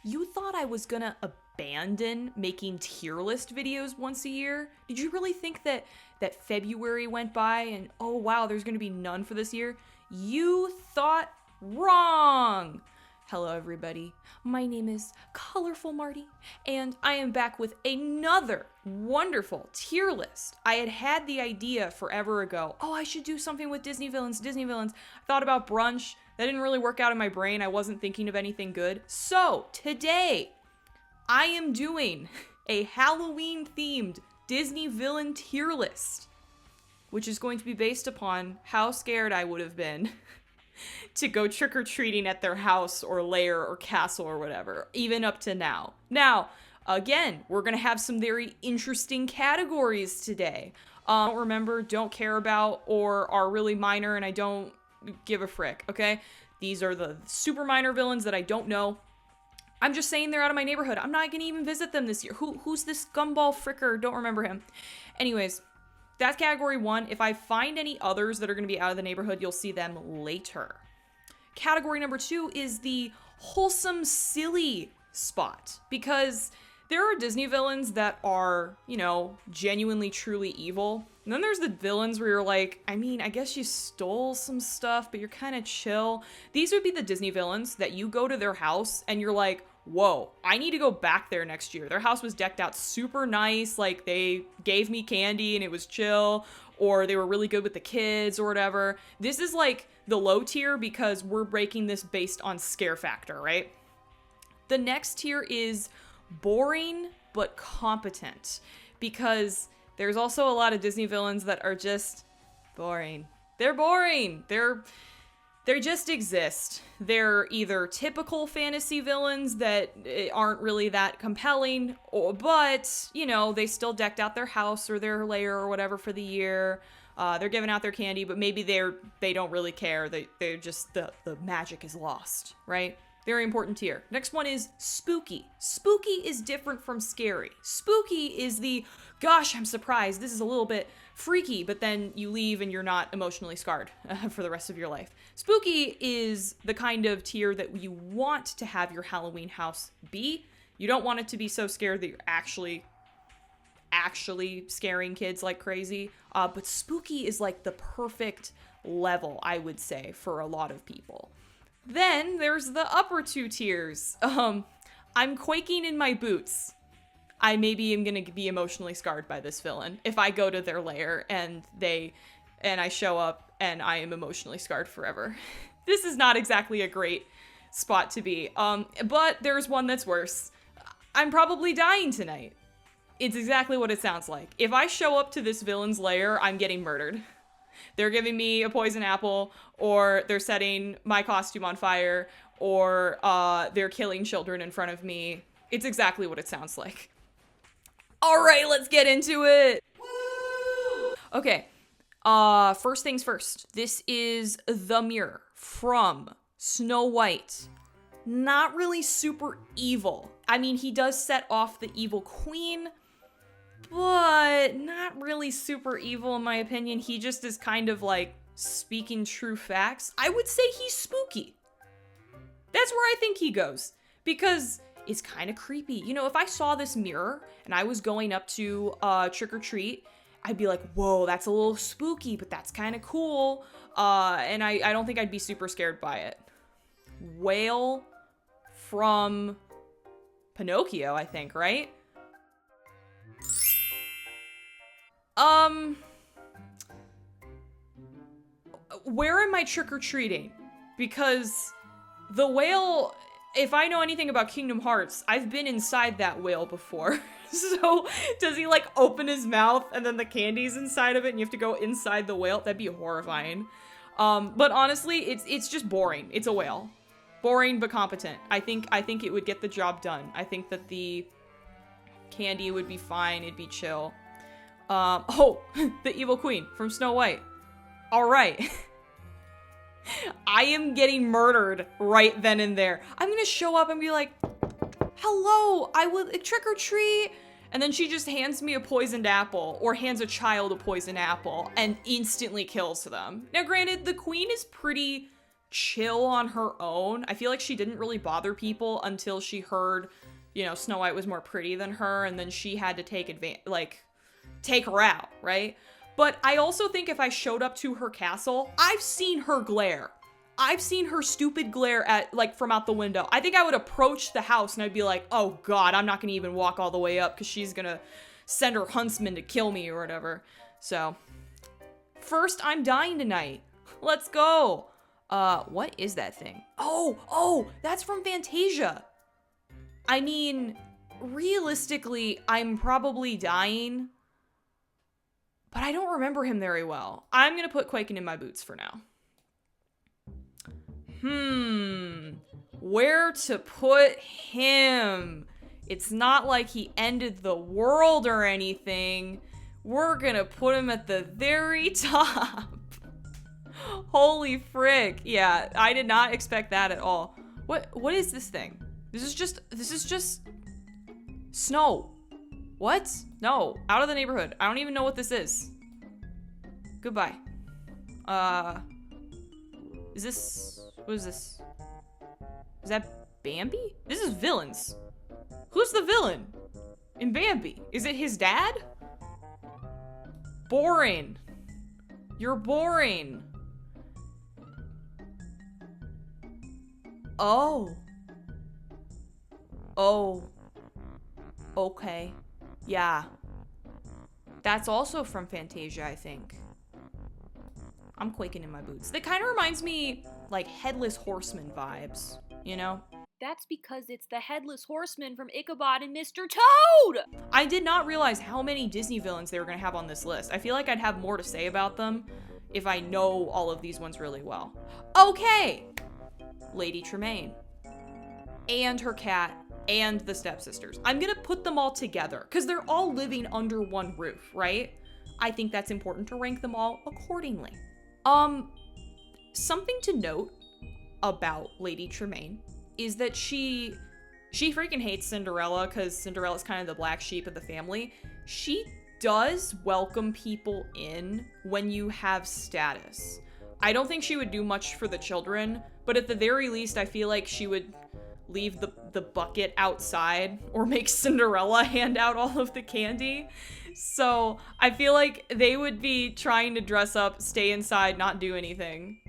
You thought I was gonna abandon making tier list videos once a year? Did you really think that February went by and oh wow, there's gonna be none for this year? You thought wrong! Hello everybody, my name is Colorful Marty, and I am back with another wonderful tier list. I had the idea forever ago, oh I should do something with Disney villains. I thought about brunch, that didn't really work out in my brain, I wasn't thinking of anything good. So, today, I am doing a Halloween themed Disney villain tier list, which is going to be based upon how scared I would have been to go trick-or-treating at their house or lair or castle or whatever, even up to now. Now, again, we're going to have some very interesting categories today. Don't remember, don't care about, or are really minor and I don't give a frick, okay? These are the super minor villains that I don't know. I'm just saying they're out of my neighborhood. I'm not going to even visit them this year. Who's this gumball fricker? Don't remember him. Anyways, that's category 1. If I find any others that are going to be out of the neighborhood, you'll see them later. Category number 2 is the wholesome silly spot, because there are Disney villains that are, you know, genuinely truly evil. And then there's the villains where you're like, I mean, I guess you stole some stuff, but you're kind of chill. These would be the Disney villains that you go to their house and you're like, whoa, I need to go back there next year. Their house was decked out super nice, like they gave me candy and it was chill, or they were really good with the kids or whatever. This is like the low tier because we're breaking this based on scare factor, right? The next tier is boring but competent, because there's also a lot of Disney villains that are just boring. They're boring. They just exist. They're either typical fantasy villains that aren't really that compelling, but, you know, they still decked out their house or their lair or whatever for the year. They're giving out their candy, but maybe they don't really care. They're just, the magic is lost, right? Very important tier. Next one is spooky. Spooky is different from scary. Spooky is the, gosh, I'm surprised, this is a little bit freaky, but then you leave and you're not emotionally scarred for the rest of your life. Spooky is the kind of tier that you want to have your Halloween house be. You don't want it to be so scared that you're actually scaring kids like crazy. But spooky is like the perfect level, I would say, for a lot of people. Then there's the upper 2 tiers. I'm quaking in my boots. I maybe am gonna be emotionally scarred by this villain if I go to their lair and I show up and I am emotionally scarred forever. This is not exactly a great spot to be. But there's one that's worse. I'm probably dying tonight. It's exactly what it sounds like. If I show up to this villain's lair, I'm getting murdered. They're giving me a poison apple, or they're setting my costume on fire, or they're killing children in front of me. It's exactly what it sounds like. All right, let's get into it. Woo! Okay, first things first. This is the mirror from Snow White. Not really super evil. I mean, he does set off the evil queen, but not really super evil in my opinion. He just is kind of like speaking true facts. I would say he's spooky. That's where I think he goes, because it's kind of creepy. You know, if I saw this mirror and I was going up to trick or treat, I'd be like, whoa, that's a little spooky, but that's kind of cool. And I don't think I'd be super scared by it. Whale from Pinocchio, I think, right? Where am I trick-or-treating? Because the whale, if I know anything about Kingdom Hearts, I've been inside that whale before. So does he like open his mouth and then the candy's inside of it and you have to go inside the whale? That'd be horrifying. But honestly, it's just boring. It's a whale. Boring but competent. I think it would get the job done. I think that the candy would be fine. It'd be chill. The evil queen from Snow White. All right. I am getting murdered right then and there. I'm gonna show up and be like, hello, I would trick or treat. And then she just hands me a poisoned apple, or hands a child a poisoned apple and instantly kills them. Now granted, the queen is pretty chill on her own. I feel like she didn't really bother people until she heard, you know, Snow White was more pretty than her, and then she had to take her out, right? But I also think if I showed up to her castle, I've seen her glare. I've seen her stupid glare at, like, from out the window. I think I would approach the house and I'd be like, oh god, I'm not gonna even walk all the way up because she's gonna send her huntsman to kill me or whatever. So, first, I'm dying tonight. Let's go. What is that thing? Oh, that's from Fantasia. I mean, realistically, I'm probably dying, but I don't remember him very well. I'm gonna put Quaking in my boots for now. Where to put him? It's not like he ended the world or anything. We're gonna put him at the very top. Holy frick. Yeah, I did not expect that at all. What is this thing? This is just snow. What? No, out of the neighborhood. I don't even know what this is. Goodbye. What is this? Is that Bambi? This is villains. Who's the villain in Bambi? Is it his dad? Boring. You're boring. Oh. Okay. Yeah. That's also from Fantasia, I think. I'm quaking in my boots. That kind of reminds me, like, Headless Horseman vibes, you know? That's because it's the Headless Horseman from Ichabod and Mr. Toad! I did not realize how many Disney villains they were going to have on this list. I feel like I'd have more to say about them if I know all of these ones really well. Okay! Lady Tremaine. And her cat. And the stepsisters. I'm going to put them all together because they're all living under one roof, right? I think that's important to rank them all accordingly. Something to note about Lady Tremaine is that she freaking hates Cinderella because Cinderella's kind of the black sheep of the family. She does welcome people in when you have status. I don't think she would do much for the children, but at the very least, I feel like she would leave the bucket outside or make Cinderella hand out all of the candy. So I feel like they would be trying to dress up, stay inside, not do anything.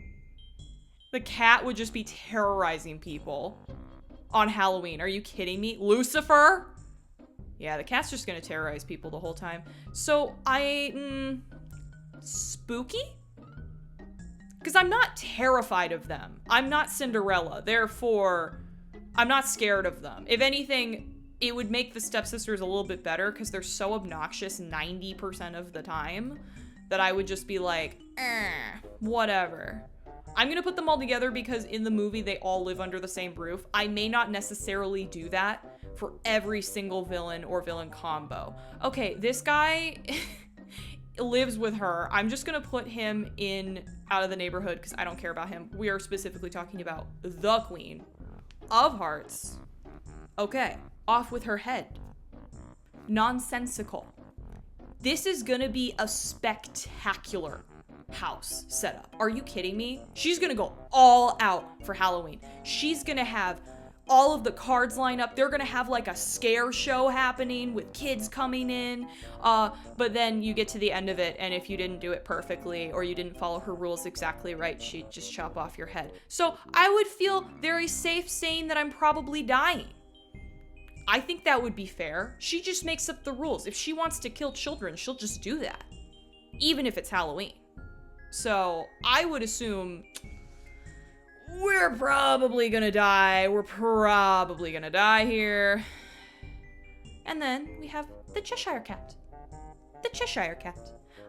The cat would just be terrorizing people on Halloween. Are you kidding me? Lucifer? Yeah, the cat's just gonna terrorize people the whole time. So spooky? Because I'm not terrified of them. I'm not Cinderella. Therefore, I'm not scared of them. If anything, it would make the stepsisters a little bit better because they're so obnoxious 90% of the time that I would just be like, whatever. I'm gonna put them all together because in the movie they all live under the same roof. I may not necessarily do that for every single villain or villain combo. Okay, this guy lives with her. I'm just gonna put him in Out of the Neighborhood because I don't care about him. We are specifically talking about the Queen of Hearts. Okay, off with her head. Nonsensical. This is gonna be a spectacular house setup. Are you kidding me? She's gonna go all out for Halloween. She's gonna have all of the cards lined up. They're gonna have like a scare show happening with kids coming in. But then you get to the end of it, and if you didn't do it perfectly or you didn't follow her rules exactly right, she'd just chop off your head. So I would feel very safe saying that I'm probably dying. I think that would be fair. She just makes up the rules. If she wants to kill children, she'll just do that, even if it's Halloween. So I would assume we're probably gonna die. We're probably gonna die here. And then we have the Cheshire Cat. The Cheshire Cat.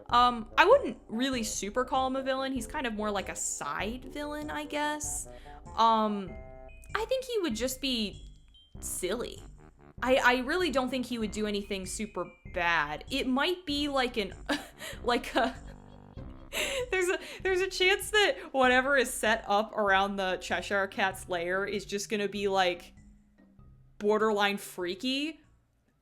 I wouldn't really super call him a villain. He's kind of more like a side villain, I guess. I think he would just be silly. I really don't think he would do anything super bad. It might be like an, like a, there's a chance that whatever is set up around the Cheshire Cat's lair is just gonna be like borderline freaky,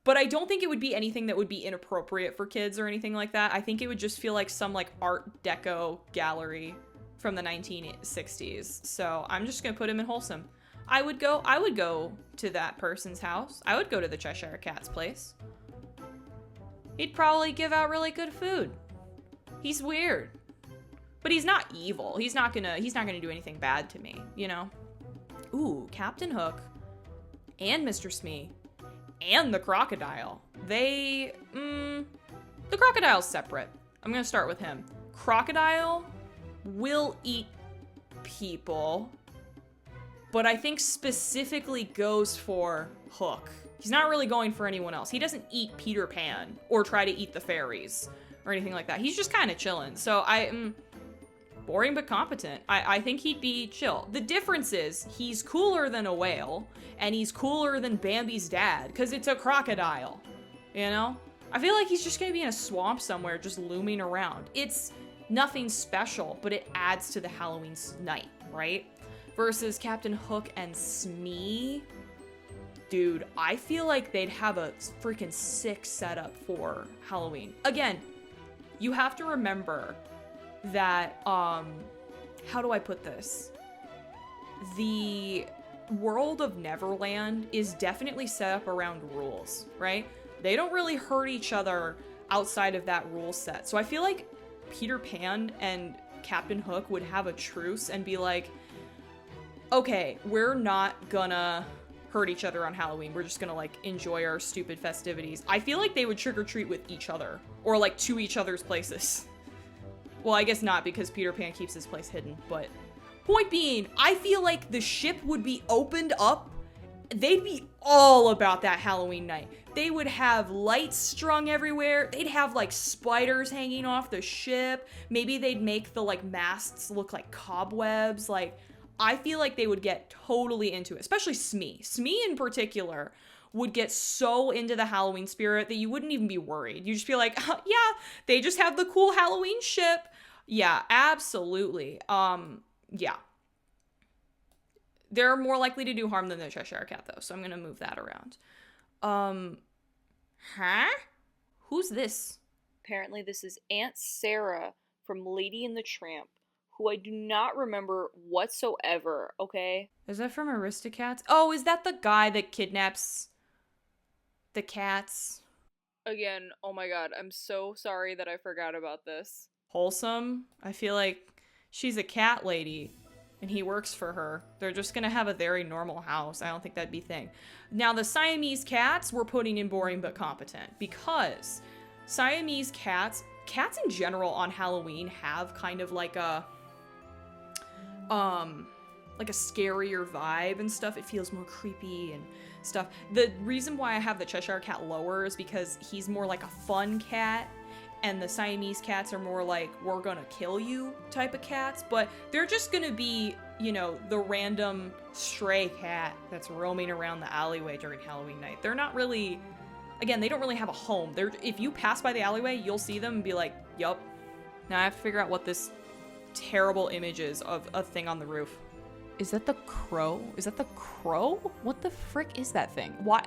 but I don't think it would be anything that would be inappropriate for kids or anything like that. I think it would just feel like some like Art Deco gallery from the 1960s. So I'm just gonna put him in wholesome. I would go to that person's house. I would go to the Cheshire Cat's place. He'd probably give out really good food. He's weird. But he's not evil. He's not gonna do anything bad to me, you know? Ooh, Captain Hook and Mr. Smee and the crocodile. The crocodile's separate. I'm gonna start with him. Crocodile will eat people, but I think specifically goes for Hook. He's not really going for anyone else. He doesn't eat Peter Pan or try to eat the fairies or anything like that. He's just kind of chilling. So boring but competent. I think he'd be chill. The difference is he's cooler than a whale, and he's cooler than Bambi's dad, because it's a crocodile, you know? I feel like he's just gonna be in a swamp somewhere just looming around. It's nothing special, but it adds to the Halloween night, right? Versus Captain Hook and Smee. Dude, I feel like they'd have a freaking sick setup for Halloween. Again, you have to remember that, how do I put this? The world of Neverland is definitely set up around rules, right? They don't really hurt each other outside of that rule set. So I feel like Peter Pan and Captain Hook would have a truce and be like, okay, we're not gonna hurt each other on Halloween. We're just gonna, like, enjoy our stupid festivities. I feel like they would trick-or-treat with each other, or, like, to each other's places. Well, I guess not, because Peter Pan keeps his place hidden, but point being, I feel like the ship would be opened up. They'd be all about that Halloween night. They would have lights strung everywhere. They'd have, like, spiders hanging off the ship. Maybe they'd make the, like, masts look like cobwebs. Like, I feel like they would get totally into it, especially Smee. Smee in particular would get so into the Halloween spirit that you wouldn't even be worried. You'd just be like, yeah, they just have the cool Halloween ship. Yeah, absolutely. Yeah. They're more likely to do harm than the Cheshire Cat, though, so I'm gonna move that around. Huh? Who's this? Apparently this is Aunt Sarah from Lady and the Tramp, who I do not remember whatsoever, okay? Is that from Aristocats? Oh, is that the guy that kidnaps the cats? Again, oh my god, I'm so sorry that I forgot about this. Wholesome? I feel like she's a cat lady and he works for her. They're just gonna have a very normal house. I don't think that'd be a thing. Now, the Siamese cats we're putting in boring but competent, because Siamese cats in general on Halloween have kind of like a scarier vibe and stuff. It feels more creepy and stuff. The reason why I have the Cheshire Cat lower is because he's more like a fun cat, and the Siamese cats are more like, we're gonna kill you type of cats, but they're just gonna be, you know, the random stray cat that's roaming around the alleyway during Halloween night. They're not really, again, they don't really have a home. If you pass by the alleyway, you'll see them and be like, yup. Now I have to figure out what this terrible image is of a thing on the roof. Is that the crow? Is that the crow? What the frick is that thing? Why?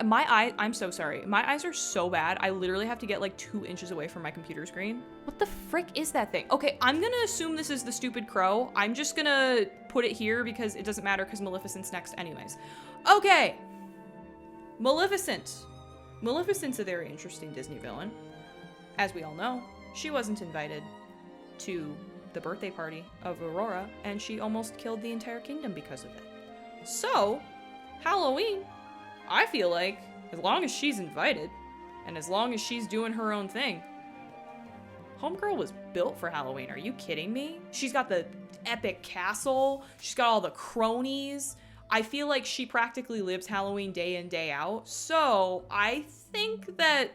I'm so sorry. My eyes are so bad. I literally have to get like 2 inches away from my computer screen. What the frick is that thing? Okay, I'm gonna assume this is the stupid crow. I'm just gonna put it here because it doesn't matter because Maleficent's next anyways. Okay. Maleficent. Maleficent's a very interesting Disney villain. As we all know, she wasn't invited to the birthday party of Aurora, and she almost killed the entire kingdom because of it. So, Halloween, I feel like, as long as she's invited, and as long as she's doing her own thing, Homegirl was built for Halloween. Are you kidding me? She's got the epic castle, she's got all the cronies. I feel like she practically lives Halloween day in, day out, so I think that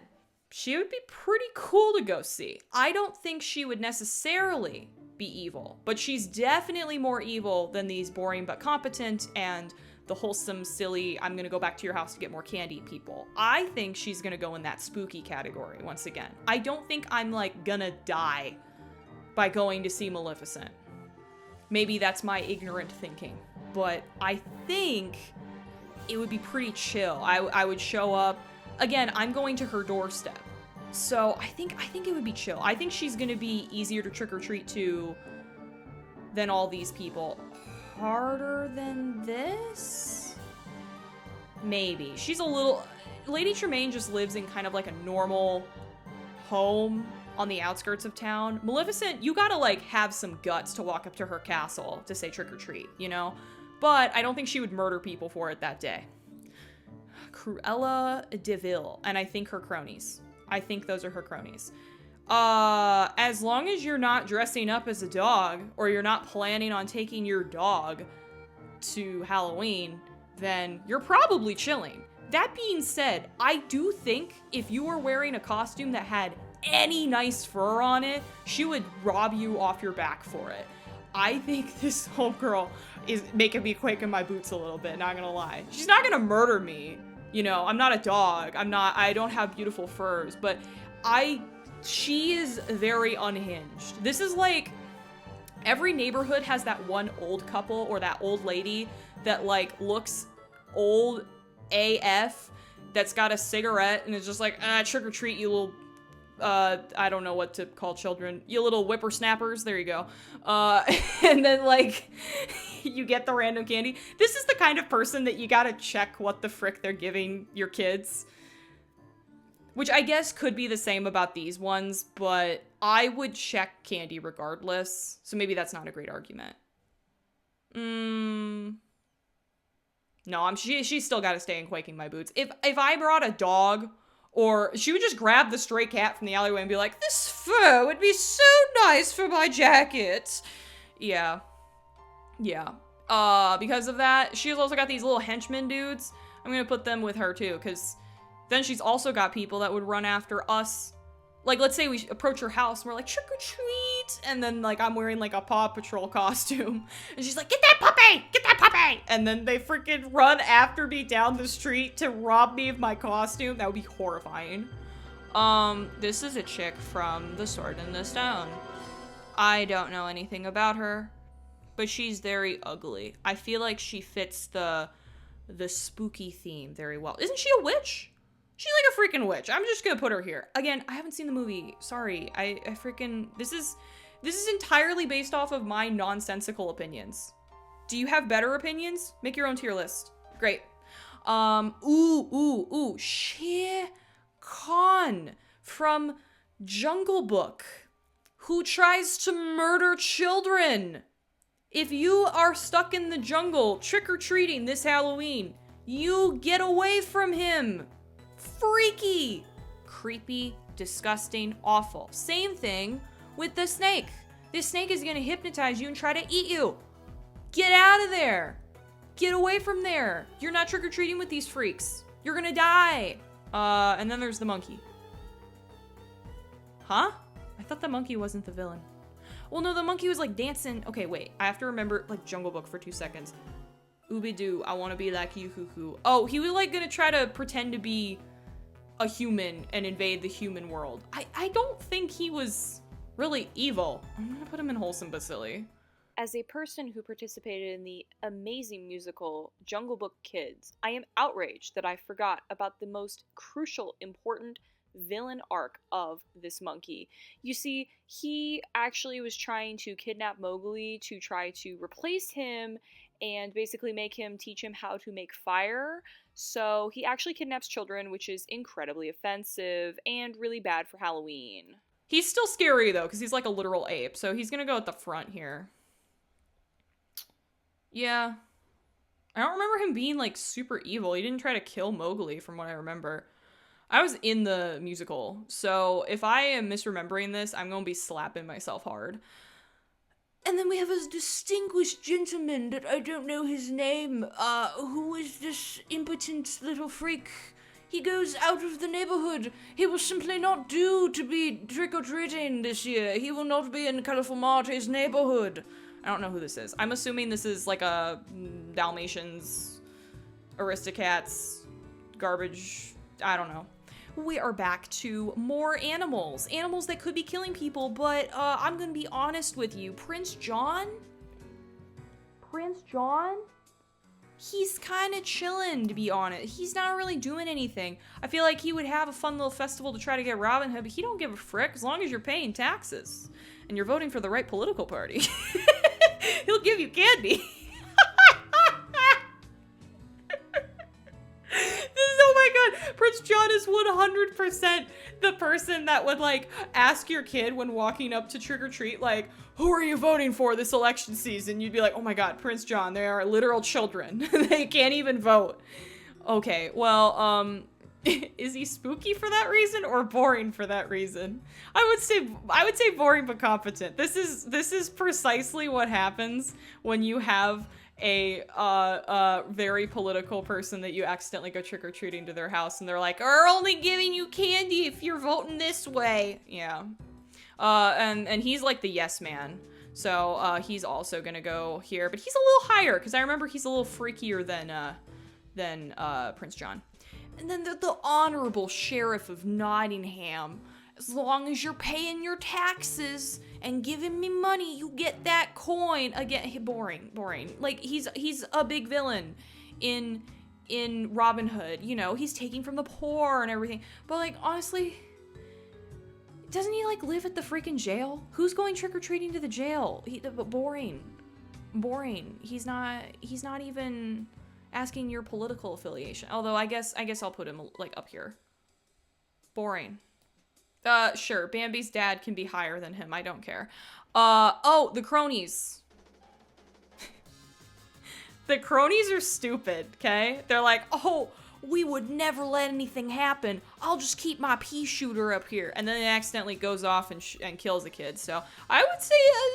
she would be pretty cool to go see. I don't think she would necessarily be evil, but she's definitely more evil than these boring but competent and the wholesome, silly, I'm gonna go back to your house to get more candy people. I think she's gonna go in that spooky category once again. I don't think I'm like gonna die by going to see Maleficent. Maybe that's my ignorant thinking, but I think it would be pretty chill. I would show up. Again, I'm going to her doorstep. So I think it would be chill. I think she's gonna be easier to trick or treat to than all these people. Harder than this? Maybe. She's a little... Lady Tremaine just lives in kind of like a normal home on the outskirts of town. Maleficent, you gotta like have some guts to walk up to her castle to say trick or treat, you know? But I don't think she would murder people for it that day. Cruella de Vil, and I think her cronies. I think those are her cronies. As long as you're not dressing up as a dog, or you're not planning on taking your dog to Halloween, then you're probably chilling. That being said, I do think if you were wearing a costume that had any nice fur on it, she would rob you off your back for it. I think this homegirl is making me quake in my boots a little bit, not gonna lie. She's not gonna murder me. You know, I'm not a dog. I don't have beautiful furs, but she is very unhinged. This is like, every neighborhood has that one old couple or that old lady that like looks old AF that's got a cigarette and is just like, trick or treat, you little, I don't know what to call children, you little whippersnappers, there you go. And then like, you get the random candy. This is the kind of person that you gotta check what the frick they're giving your kids. Which I guess could be the same about these ones, but I would check candy regardless. So maybe that's not a great argument. No, she's still gotta stay in quaking my boots. If I brought a dog, or she would just grab the stray cat from the alleyway and be like, this fur would be so nice for my jacket. Yeah. Yeah. Because of that, she's also got these little henchmen dudes. I'm gonna put them with her too, because then she's also got people that would run after us. Like, let's say we approach her house and we're like, trick or treat! And then, like, I'm wearing, like, a Paw Patrol costume. And she's like, get that puppy! Get that puppy! And then they freaking run after me down the street to rob me of my costume. That would be horrifying. This is a chick from The Sword in the Stone. I don't know anything about her, but she's very ugly. I feel like she fits the spooky theme very well. Isn't she a witch? She's like a freaking witch. I'm just gonna put her here. Again, I haven't seen the movie. Sorry. I freaking... This is entirely based off of my nonsensical opinions. Do you have better opinions? Make your own tier list. Great. Shere Khan from Jungle Book, who tries to murder children. If you are stuck in the jungle trick-or-treating this Halloween, you get away from him. Freaky, creepy, disgusting, awful. Same thing with the snake. This snake is gonna hypnotize you and try to eat you. Get out of there. Get away from there. You're not trick-or-treating with these freaks. You're gonna die. And then there's the monkey. Huh? I thought the monkey wasn't the villain. Well, no, the monkey was like dancing. Okay, wait. I have to remember like Jungle Book for 2 seconds. Ooby-doo, I want to be like you, hoo-hoo. Oh, he was like gonna try to pretend to be a human and invade the human world. I don't think he was really evil. I'm gonna put him in wholesome but silly. As a person who participated in the amazing musical Jungle Book Kids, I am outraged that I forgot about the most crucial, important villain arc of this monkey. You see, he actually was trying to kidnap Mowgli to try to replace him and basically make him teach him how to make fire. So he actually kidnaps children, which is incredibly offensive and really bad for Halloween. He's still scary though, because he's like a literal ape, so he's gonna go at the front here. Yeah. I don't remember him being like super evil. He didn't try to kill Mowgli from what I remember. I was in the musical, so if I am misremembering this, I'm gonna be slapping myself hard. And then we have a distinguished gentleman that I don't know his name, who is this impotent little freak. He goes out of the neighborhood. He will simply not do to be trick-or-treating this year. He will not be in Colorful Marty's neighborhood. I don't know who this is. I'm assuming this is like a Dalmatians, Aristocats, garbage, I don't know. We are back to more animals. Animals that could be killing people, but I'm gonna be honest with you. Prince John? He's kind of chilling, to be honest. He's not really doing anything. I feel like he would have a fun little festival to try to get Robin Hood, but he don't give a frick as long as you're paying taxes and you're voting for the right political party. He'll give you candy. Oh my god, Prince John is 100% the person that would like ask your kid when walking up to trick or treat, like, who are you voting for this election season? You'd be like, oh my god, Prince John, they are literal children. They can't even vote. Okay, well, is he spooky for that reason or boring for that reason? I would say boring but competent. This is precisely what happens when you have a very political person that you accidentally go trick-or-treating to their house and they're like, we're only giving you candy if you're voting this way. Yeah. And he's like the yes man. So, he's also gonna go here, but he's a little higher because I remember he's a little freakier than Prince John. And then the Honorable Sheriff of Nottingham. As long as you're paying your taxes and giving me money, you get that coin. Again, boring. Like, he's a big villain in Robin Hood. You know, he's taking from the poor and everything. But, like, honestly, doesn't he, like, live at the freaking jail? Who's going trick-or-treating to the jail? Boring. He's not even asking your political affiliation. Although, I guess I'll put him, like, up here. Boring. Sure, Bambi's dad can be higher than him, I don't care. Oh, the cronies. The cronies are stupid, okay? They're like, oh, we would never let anything happen. I'll just keep my pea shooter up here. And then it accidentally goes off and kills a kid. So, I would say,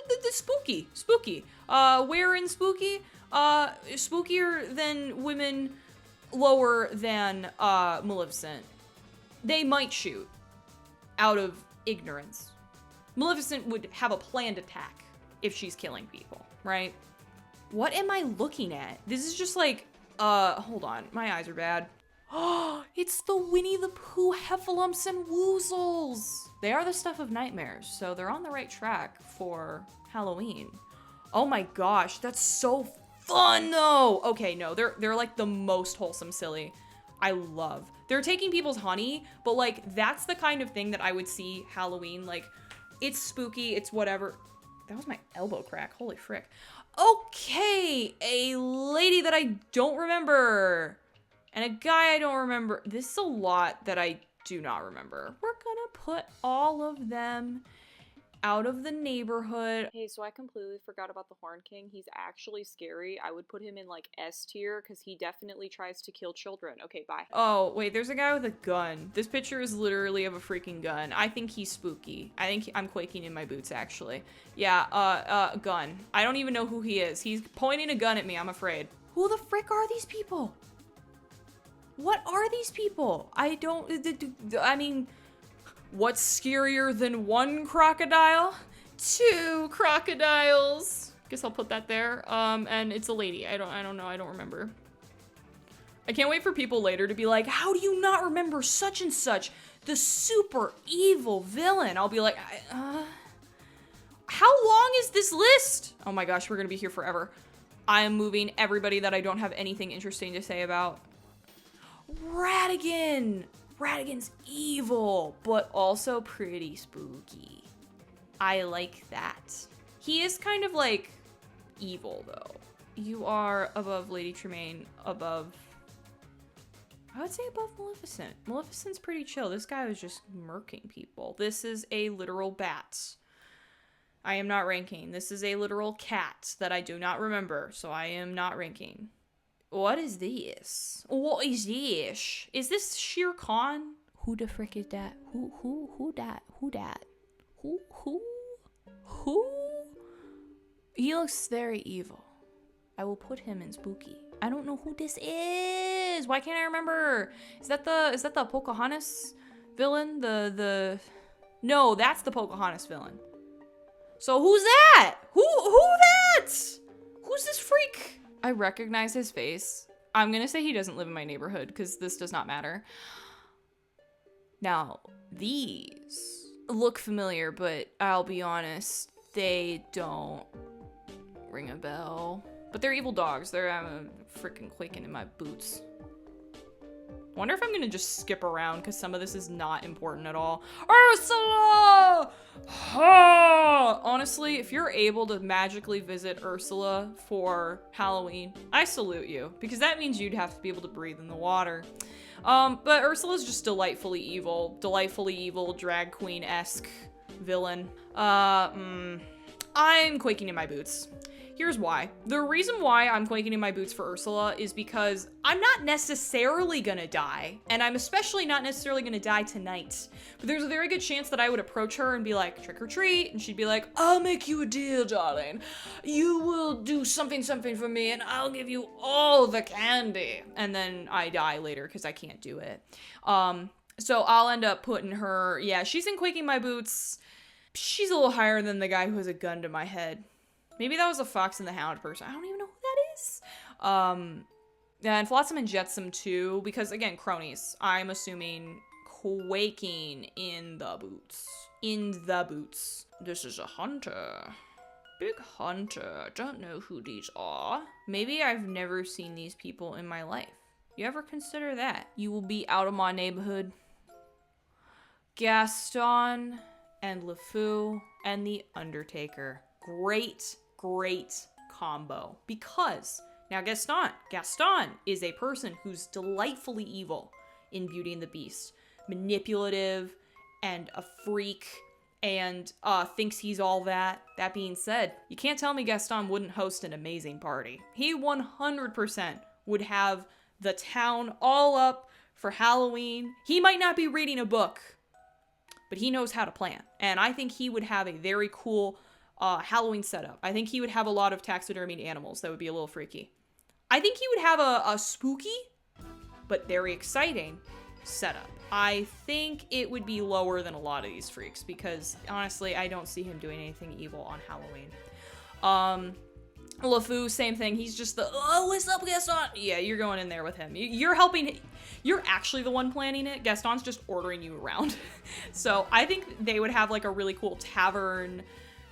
the spooky. Where in spooky? Spookier than women lower than, Maleficent. They might shoot. Out of ignorance. Maleficent would have a planned attack if she's killing people, right? What am I looking at? This is just like, hold on. My eyes are bad. Oh, it's the Winnie the Pooh Heffalumps and Woozles. They are the stuff of nightmares, so they're on the right track for Halloween. Oh my gosh, that's so fun though. Okay, no, they're like the most wholesome silly. I love. They're taking people's honey, but like that's the kind of thing that I would see Halloween. Like, it's spooky, it's whatever. That was my elbow crack. Holy frick. Okay, a lady that I don't remember and a guy I don't remember. This is a lot that I do not remember. We're gonna put all of them out of the neighborhood. Hey, so I completely forgot about the Horn King. He's actually scary. I would put him in like S tier because he definitely tries to kill children. Okay, bye. Oh, wait, there's a guy with a gun. This picture is literally of a freaking gun. I think he's spooky. I think I'm quaking in my boots, actually. Yeah, gun. I don't even know who he is. He's pointing a gun at me, I'm afraid. Who the frick are these people? What are these people? I mean, what's scarier than one crocodile? 2 crocodiles. Guess I'll put that there. And it's a lady. I don't know. I don't remember. I can't wait for people later to be like, how do you not remember such and such? The super evil villain. I'll be like, how long is this list? Oh my gosh, we're gonna be here forever. I am moving everybody that I don't have anything interesting to say about. Ratigan! Ratigan's evil, but also pretty spooky. I like that. He is kind of like evil though. You are above Lady Tremaine, above... I would say above Maleficent. Maleficent's pretty chill. This guy was just murking people. This is a literal bat. I am not ranking. This is a literal cat that I do not remember, so I am not ranking. What is this? What is this? Is this Shere Khan? Who the frick is that? Who that? Who? He looks very evil. I will put him in spooky. I don't know who this is. Why can't I remember? Is that the Pocahontas villain? No, that's the Pocahontas villain. So who's that? Who that? Who's this freak? I recognize his face. I'm gonna say he doesn't live in my neighborhood because this does not matter. Now, these look familiar, but I'll be honest, they don't ring a bell. But they're evil dogs. I'm freaking quaking in my boots. wonder if I'm gonna just skip around because some of this is not important at all. Ursula! Honestly, if you're able to magically visit Ursula for Halloween, I salute you, because that means you'd have to be able to breathe in the water. But Ursula's just delightfully evil, drag queen-esque villain. I'm quaking in my boots. Here's why. The reason why I'm quaking in my boots for Ursula is because I'm not necessarily gonna die, and I'm especially not necessarily gonna die tonight. But there's a very good chance that I would approach her and be like, trick or treat, and she'd be like, I'll make you a deal, darling. You will do something for me, and I'll give you all the candy. And then I die later because I can't do it. So I'll end up putting her, yeah, she's in quaking my boots. She's a little higher than the guy who has a gun to my head. Maybe that was a Fox and the Hound person. I don't even know who that is. And Flotsam and Jetsam too, because again, cronies. I'm assuming quaking in the boots. This is a hunter. Big hunter. Don't know who these are. Maybe I've never seen these people in my life. You ever consider that? You will be out of my neighborhood. Gaston and LeFou and the Undertaker. Great combo. Because now Gaston is a person who's delightfully evil in Beauty and the Beast. Manipulative and a freak and thinks he's all that. That being said, you can't tell me Gaston wouldn't host an amazing party. He 100% would have the town all up for Halloween. He might not be reading a book, but he knows how to plan. And I think he would have a very cool Halloween setup. I think he would have a lot of taxidermied animals that would be a little freaky. I think he would have a spooky, but very exciting setup. I think it would be lower than a lot of these freaks because honestly, I don't see him doing anything evil on Halloween. LeFou, same thing. He's just the, oh, what's up, Gaston? Yeah, you're going in there with him. You're helping. You're actually the one planning it. Gaston's just ordering you around. So I think they would have like a really cool tavern,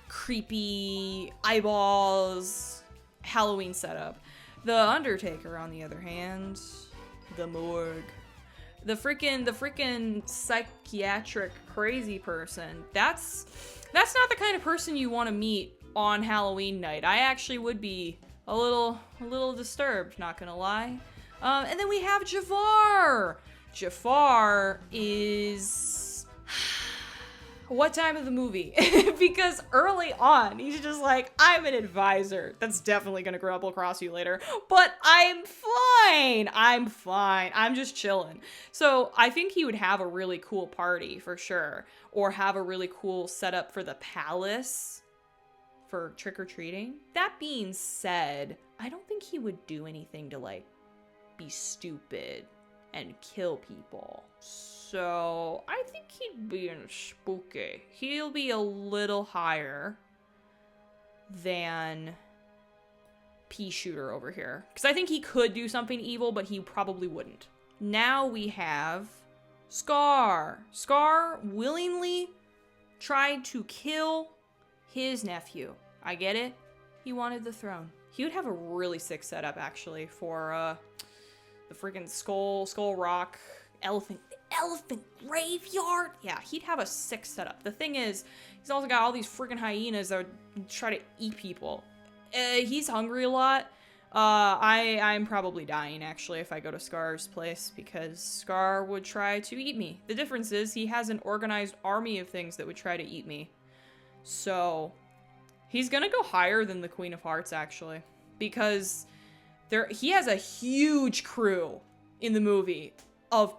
creepy eyeballs Halloween setup. The Undertaker, on the other hand, the morgue, the freaking psychiatric crazy person. That's not the kind of person you want to meet on Halloween night. I actually would be a little disturbed, not gonna lie. And then we have Jafar. Jafar is what time of the movie? Because early on, he's just like, I'm an advisor. That's definitely gonna grapple across you later. But I'm fine. I'm just chilling. So I think he would have a really cool party for sure. Or have a really cool setup for the palace for trick-or-treating. That being said, I don't think he would do anything to like be stupid and kill people. So I think he'd be in spooky. He'll be a little higher than Pea Shooter over here. Because I think he could do something evil, but he probably wouldn't. Now we have Scar. Scar willingly tried to kill his nephew. I get it. He wanted the throne. He would have a really sick setup, actually, for the freaking Skull Rock elephant graveyard. Yeah, he'd have a sick setup. The thing is, he's also got all these freaking hyenas that try to eat people. He's hungry a lot. I'm probably dying, actually, if I go to Scar's place, because Scar would try to eat me. The difference is he has an organized army of things that would try to eat me. So he's gonna go higher than the Queen of Hearts, actually, because he has a huge crew in the movie of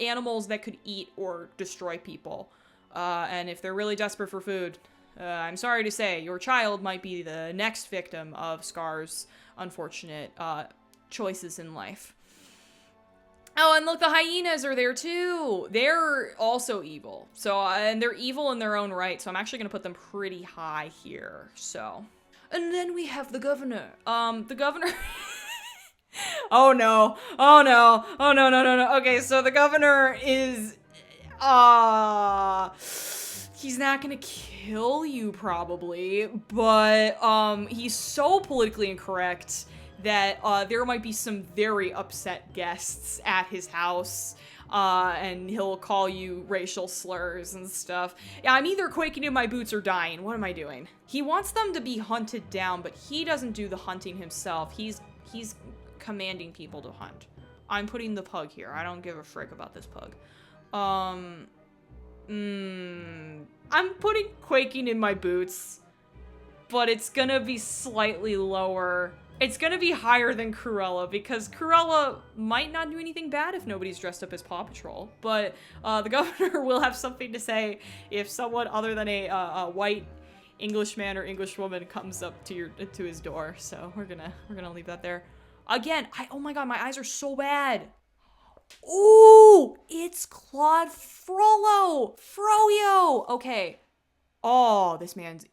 animals that could eat or destroy people. And if they're really desperate for food, I'm sorry to say, your child might be the next victim of Scar's unfortunate choices in life. Oh, and look, the hyenas are there too. They're also evil. So, and they're evil in their own right. So I'm actually going to put them pretty high here. So, and then we have the governor. The governor. Oh no. Okay, so the governor is, he's not gonna kill you probably, but, he's so politically incorrect that there might be some very upset guests at his house, and he'll call you racial slurs and stuff. Yeah, I'm either quaking in my boots or dying. What am I doing? He wants them to be hunted down, but he doesn't do the hunting himself. He's commanding people to hunt. I'm putting the pug here. I don't give a frick about this pug. I'm putting quaking in my boots, but it's gonna be slightly lower. It's gonna be higher than Cruella, because Cruella might not do anything bad if nobody's dressed up as Paw Patrol, but the governor will have something to say if someone other than a white Englishman or Englishwoman comes up to his door. So we're gonna leave that there. Again, oh my god, my eyes are so bad. Ooh, it's Claude Frollo. Froyo. Okay. Oh, this man's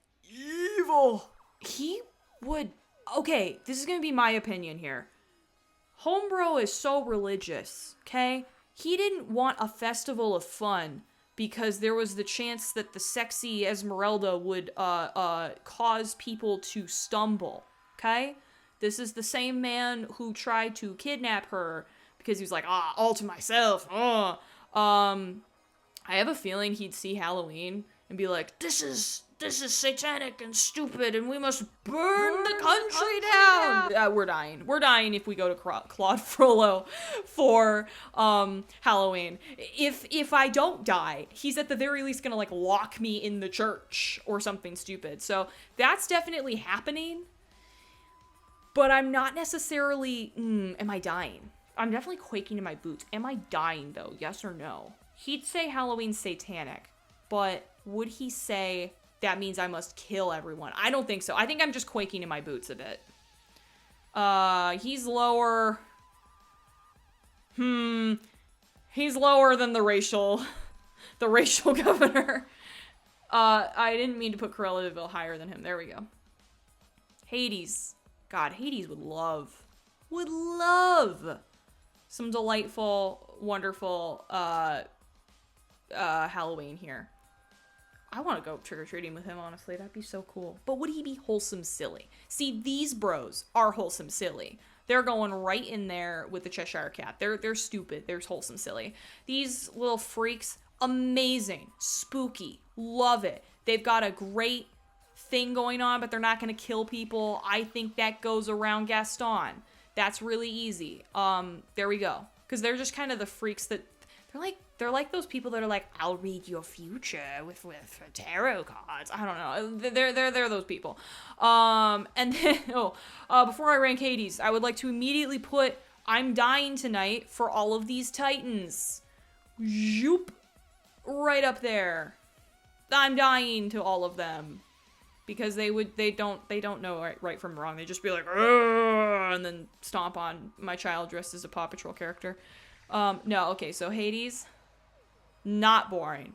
evil. He would... Okay, this is gonna be my opinion here. Homebro is so religious, okay? He didn't want a festival of fun because there was the chance that the sexy Esmeralda would cause people to stumble, okay? This is the same man who tried to kidnap her because he was like, all to myself. I have a feeling he'd see Halloween and be like, this is satanic and stupid, and we must burn the country down. We're dying. We're dying if we go to Claude Frollo for Halloween. If I don't die, he's at the very least gonna like lock me in the church or something stupid. So that's definitely happening. But I'm not necessarily, am I dying? I'm definitely quaking in my boots. Am I dying though? Yes or no? He'd say Halloween's satanic, but would he say that means I must kill everyone? I don't think so. I think I'm just quaking in my boots a bit. He's lower. He's lower than the racial governor. I didn't mean to put Cruella de Vil higher than him. There we go. Hades. God, Hades would love some delightful, wonderful, Halloween here. I want to go trick-or-treating with him, honestly. That'd be so cool. But would he be wholesome silly? See, these bros are wholesome silly. They're going right in there with the Cheshire Cat. They're stupid. They're wholesome silly. These little freaks, amazing, spooky, love it. They've got a great thing going on, but they're not going to kill people. I think that goes around Gaston. That's really easy. There we go. Because they're just kind of the freaks that they're like those people that are like, I'll read your future with tarot cards. I don't know. They're those people. And then before I rank Hades, I would like to immediately put I'm dying tonight for all of these titans. Zoop. Right up there. I'm dying to all of them. Because they don't know right from wrong. They just be like, and then stomp on my child dressed as a Paw Patrol character. No, okay, so Hades, not boring.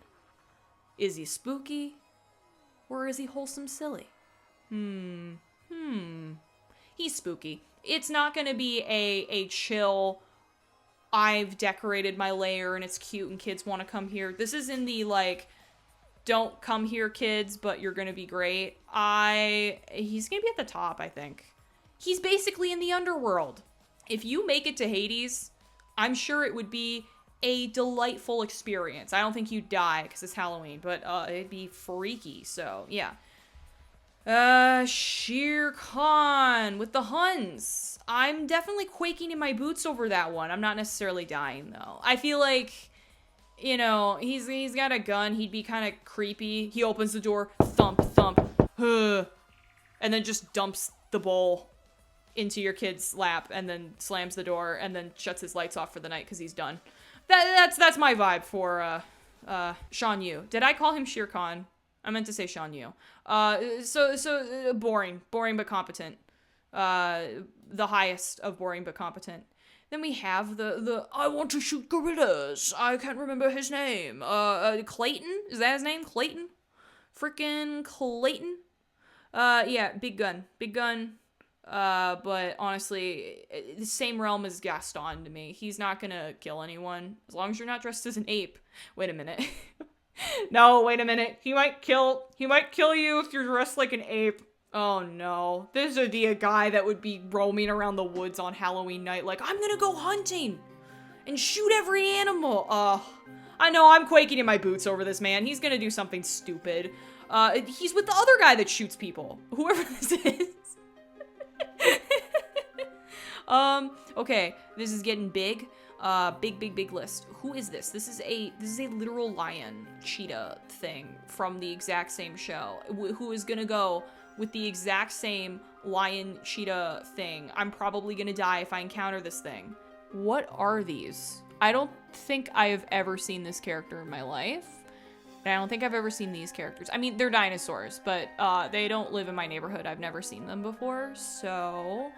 Is he spooky? Or is he wholesome silly? He's spooky. It's not gonna be a chill, I've decorated my lair and it's cute and kids want to come here. This is in the, like, don't come here, kids, but you're gonna be great. He's gonna be at the top, I think. He's basically in the underworld. If you make it to Hades, I'm sure it would be a delightful experience. I don't think you'd die because it's Halloween, but it'd be freaky, so yeah. Shere Khan with the Huns. I'm definitely quaking in my boots over that one. I'm not necessarily dying, though. I feel like, you know, he's got a gun. He'd be kind of creepy. He opens the door, thump, thump, and then just dumps the bowl into your kid's lap and then slams the door and then shuts his lights off for the night because he's done. That's my vibe for Shan Yu. Did I call him Shere Khan? I meant to say Shan Yu. So boring but competent. The highest of boring but competent. Then we have the I want to shoot gorillas. I can't remember his name. Clayton? Is that his name? Clayton? Frickin' Clayton? Yeah, big gun. But honestly, the same realm as Gaston to me. He's not gonna kill anyone as long as you're not dressed as an ape. Wait a minute. No, wait a minute. He might kill you if you're dressed like an ape. Oh no. This would be a guy that would be roaming around the woods on Halloween night like, I'm gonna go hunting and shoot every animal. I know, I'm quaking in my boots over this man. He's gonna do something stupid. He's with the other guy that shoots people. Whoever this is. Okay, this is getting big. Big list. Who is this? This is a literal lion cheetah thing from the exact same show. Who is gonna go with the exact same lion cheetah thing? I'm probably gonna die if I encounter this thing. What are these? I don't think I have ever seen this character in my life. I don't think I've ever seen these characters. I mean, they're dinosaurs, but they don't live in my neighborhood. I've never seen them before, so...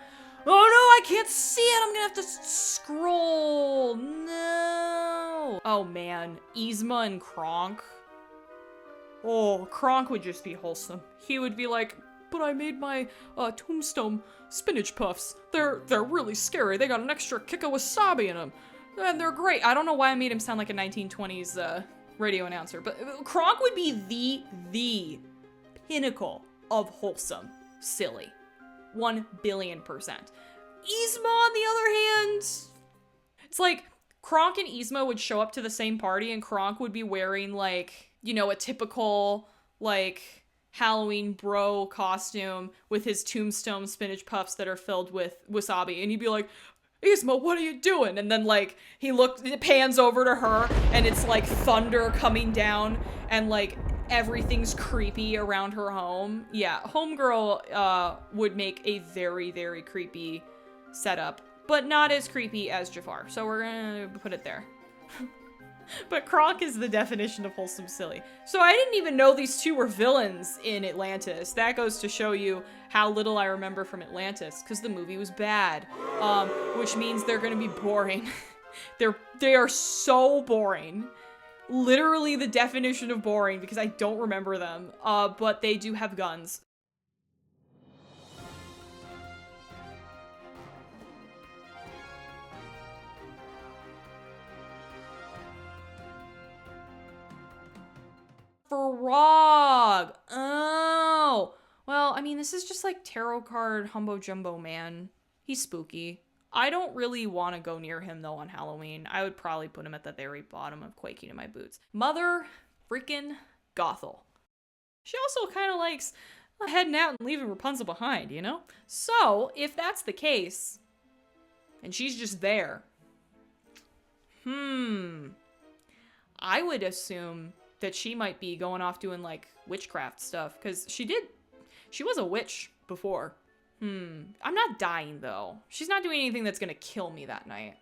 Oh no, I can't see it! I'm gonna have to scroll! No! Oh man, Yzma and Kronk. Oh, Kronk would just be wholesome. He would be like, but I made my tombstone spinach puffs. They're really scary. They got an extra kick of wasabi in them. And they're great. I don't know why I made him sound like a 1920s radio announcer, but Kronk would be the pinnacle of wholesome silly. 1 billion%. Yzma, on the other hand, it's like Kronk and Yzma would show up to the same party and Kronk would be wearing like, you know, a typical like Halloween bro costume with his tombstone spinach puffs that are filled with wasabi. And he'd be like, Yzma, what are you doing? And then like it pans over to her and it's like thunder coming down and like everything's creepy around her home. Yeah, Homegirl would make a very creepy setup, but not as creepy as Jafar. So we're gonna put it there. But Kronk is the definition of wholesome silly. So I didn't even know these two were villains in Atlantis. That goes to show you how little I remember from Atlantis, because the movie was bad. Which means they're gonna be boring. They are so boring. Literally the definition of boring, because I don't remember them. But they do have guns. Frog! Oh! Well, I mean, this is just like tarot card humbo jumbo, man. He's spooky. I don't really want to go near him, though, on Halloween. I would probably put him at the very bottom of quaking in my boots. Mother freaking Gothel. She also kind of likes heading out and leaving Rapunzel behind, you know? So, if that's the case, and she's just there, I would assume that she might be going off doing, like, witchcraft stuff, because she was a witch before. I'm not dying, though. She's not doing anything that's gonna kill me that night.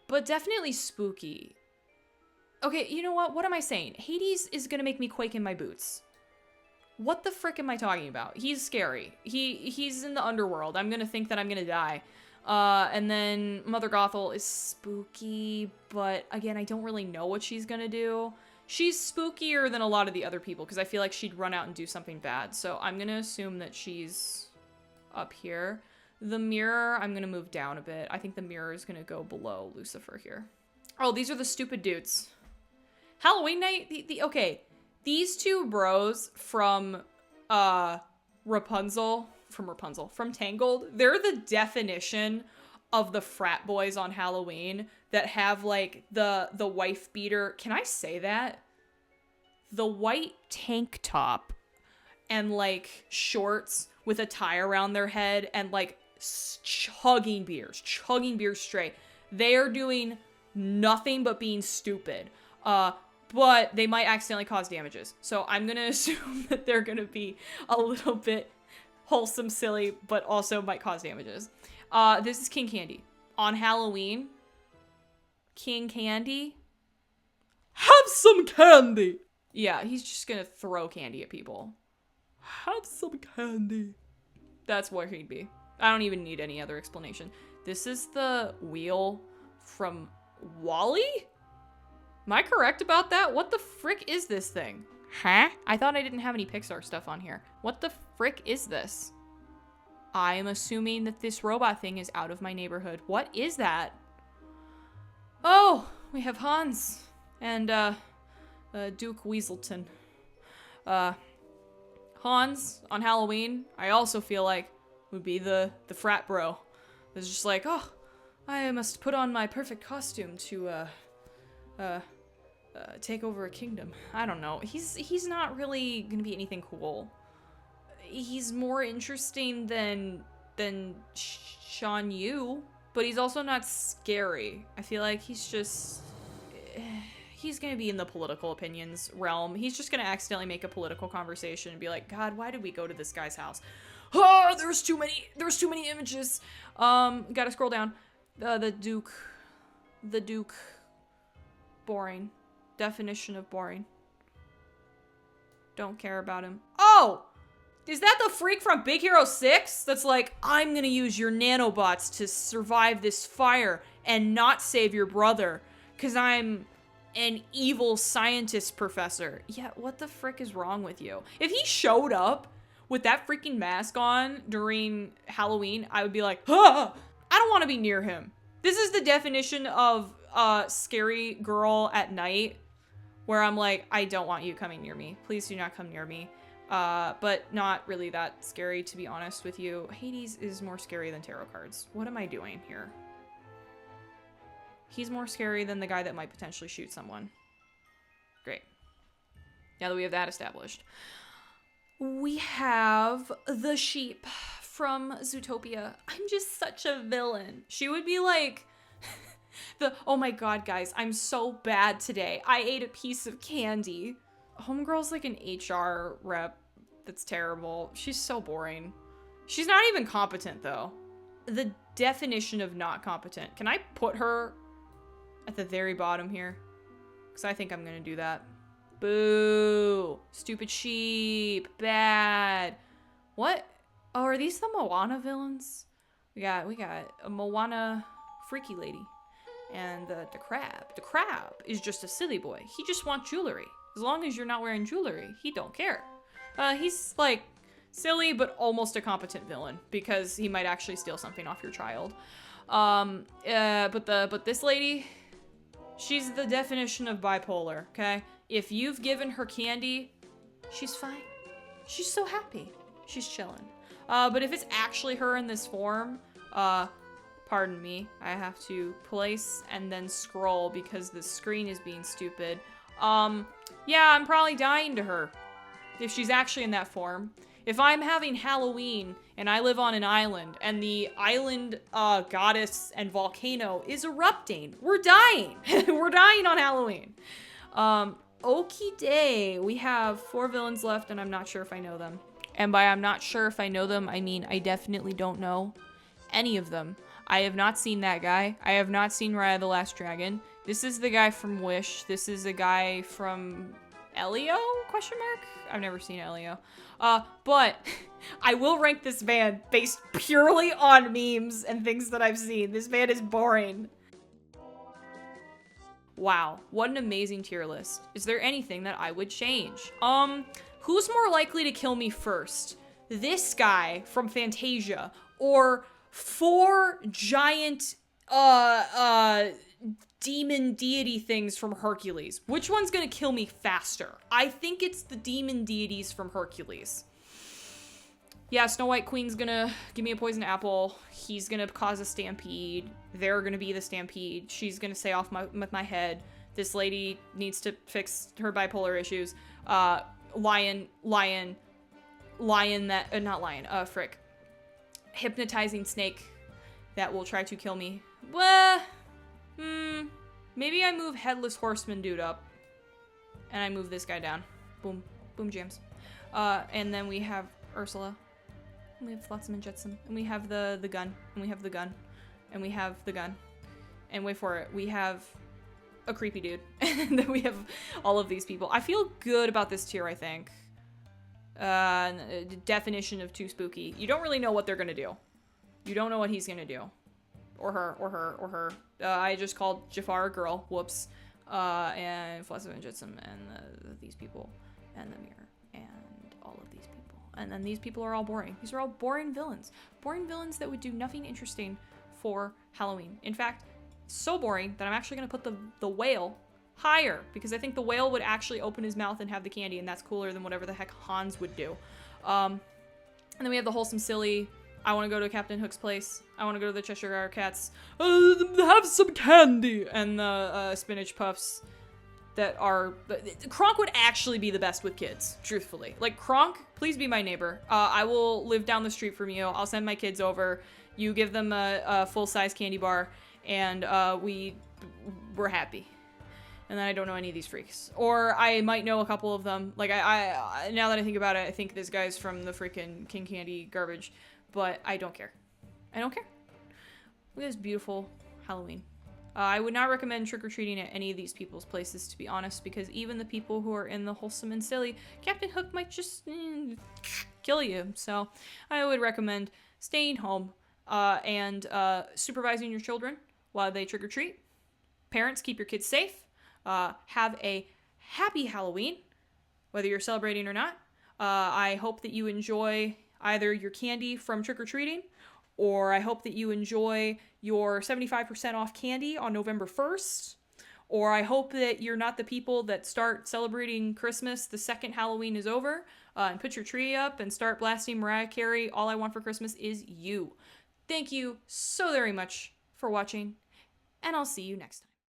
But definitely spooky. Okay, you know what? What am I saying? Hades is gonna make me quake in my boots. What the frick am I talking about? He's scary. He's in the underworld. I'm gonna think that I'm gonna die. And then Mother Gothel is spooky, but again, I don't really know what she's gonna do. She's spookier than a lot of the other people, because I feel like she'd run out and do something bad. So I'm gonna assume that she's up here. The mirror, I'm gonna move down a bit. I think the mirror is gonna go below Lucifer here. Oh, these are the stupid dudes. Halloween night, okay. These two bros from from Tangled, they're the definition of the frat boys on Halloween that have like the wife beater. Can I say that? The white tank top and like shorts with a tie around their head and like chugging beers straight. They are doing nothing but being stupid. But they might accidentally cause damages. So I'm gonna assume that they're gonna be a little bit wholesome, silly, but also might cause damages. This is King Candy. On Halloween, King Candy, have some candy! Yeah, he's just gonna throw candy at people. Have some candy. That's what he'd be. I don't even need any other explanation. This is the wheel from WALL-E? Am I correct about that? What the frick is this thing? Huh? I thought I didn't have any Pixar stuff on here. What the frick is this? I am assuming that this robot thing is out of my neighborhood. What is that? Oh, we have Hans and Duke Weaselton. Hans on Halloween, I also feel like would be the frat bro. It's just like, oh, I must put on my perfect costume to take over a kingdom. I don't know. He's not really gonna be anything cool. He's more interesting than Shan Yu, but he's also not scary. I feel like he's just he's gonna be in the political opinions realm. He's just gonna accidentally make a political conversation and be like, God, why did we go to this guy's house? Oh, there's too many images. Gotta scroll down. The Duke, boring. Definition of boring. Don't care about him. Oh! Is that the freak from Big Hero 6? That's like, I'm gonna use your nanobots to survive this fire and not save your brother, because I'm an evil scientist professor. Yeah, what the frick is wrong with you? If he showed up with that freaking mask on during Halloween, I would be like, ah! I don't want to be near him. This is the definition of scary girl at night, where I'm like, I don't want you coming near me. Please do not come near me. But not really that scary, to be honest with you. Hades is more scary than tarot cards. What am I doing here? He's more scary than the guy that might potentially shoot someone. Great. Now that we have that established. We have the sheep from Zootopia. I'm just such a villain. She would be like... oh my god, guys, I'm so bad today. I ate a piece of candy. Homegirl's like an HR rep that's terrible. She's so boring. She's not even competent, though. The definition of not competent. Can I put her at the very bottom here? Because I think I'm going to do that. Boo. Stupid sheep. Bad. What? Oh, are these the Moana villains? We got a Moana freaky lady. And the crab. The crab is just a silly boy. He just wants jewelry. As long as you're not wearing jewelry, he don't care. He's like silly, but almost a competent villain because he might actually steal something off your child. But this lady, she's the definition of bipolar, okay? If you've given her candy, she's fine. She's so happy. She's chilling. But if it's actually her in this form, pardon me, I have to place and then scroll because the screen is being stupid. Yeah, I'm probably dying to her if she's actually in that form. If I'm having Halloween and I live on an island and the island goddess and volcano is erupting, we're dying. We're dying on Halloween. Okie day. We have 4 villains left and I'm not sure if I know them. And by I'm not sure if I know them, I mean I definitely don't know any of them. I have not seen that guy. I have not seen Raya the Last Dragon. This is the guy from Wish. This is a guy from Elio? Question mark? I've never seen Elio. But I will rank this band based purely on memes and things that I've seen. This band is boring. Wow, what an amazing tier list. Is there anything that I would change? Who's more likely to kill me first? This guy from Fantasia or 4 giant demon deity things from Hercules? Which one's gonna kill me faster? I think it's the demon deities from Hercules. Yeah, Snow White Queen's gonna give me a poison apple. He's gonna cause a stampede. They're gonna be the stampede. She's gonna say off with my head. This lady needs to fix her bipolar issues. Frick. Hypnotizing snake that will try to kill me. Well, maybe I move Headless Horseman dude up. And I move this guy down. Boom. Boom jams. And then we have Ursula. And we have Flotsam and Jetsam. And we have the gun. And we have the gun. And we have the gun. And wait for it. We have a creepy dude. And then we have all of these people. I feel good about this tier, I think. Definition of too spooky. You don't really know what they're gonna do. You don't know what he's gonna do. Or her. I just called Jafar a girl. Whoops. And Flotsam and Jetsam and these people. And the mirror. And all of these people. And then these people are all boring. These are all boring villains. Boring villains that would do nothing interesting for Halloween. In fact, so boring that I'm actually gonna put the whale higher because I think the whale would actually open his mouth and have the candy, and that's cooler than whatever the heck Hans would do. And then we have the wholesome silly. I want to go to Captain Hook's place. I want to go to the Cheshire Cats. Have some candy. And the spinach puffs that are... Kronk would actually be the best with kids, truthfully. Like, Kronk, please be my neighbor. I will live down the street from you. I'll send my kids over. You give them a full-size candy bar, and we're happy. And then I don't know any of these freaks. Or I might know a couple of them. Like, I now that I think about it, I think this guy's from the freaking King Candy garbage. But I don't care. I don't care. Look at this beautiful Halloween. I would not recommend trick-or-treating at any of these people's places, to be honest, because even the people who are in the wholesome and silly, Captain Hook might just kill you. So I would recommend staying home and supervising your children while they trick-or-treat. Parents, keep your kids safe. Have a happy Halloween, whether you're celebrating or not. I hope that you enjoy either your candy from trick-or-treating, or I hope that you enjoy your 75% off candy on November 1st, or I hope that you're not the people that start celebrating Christmas the second Halloween is over, and put your tree up and start blasting Mariah Carey, All I Want for Christmas Is You. Thank you so very much for watching, and I'll see you next time.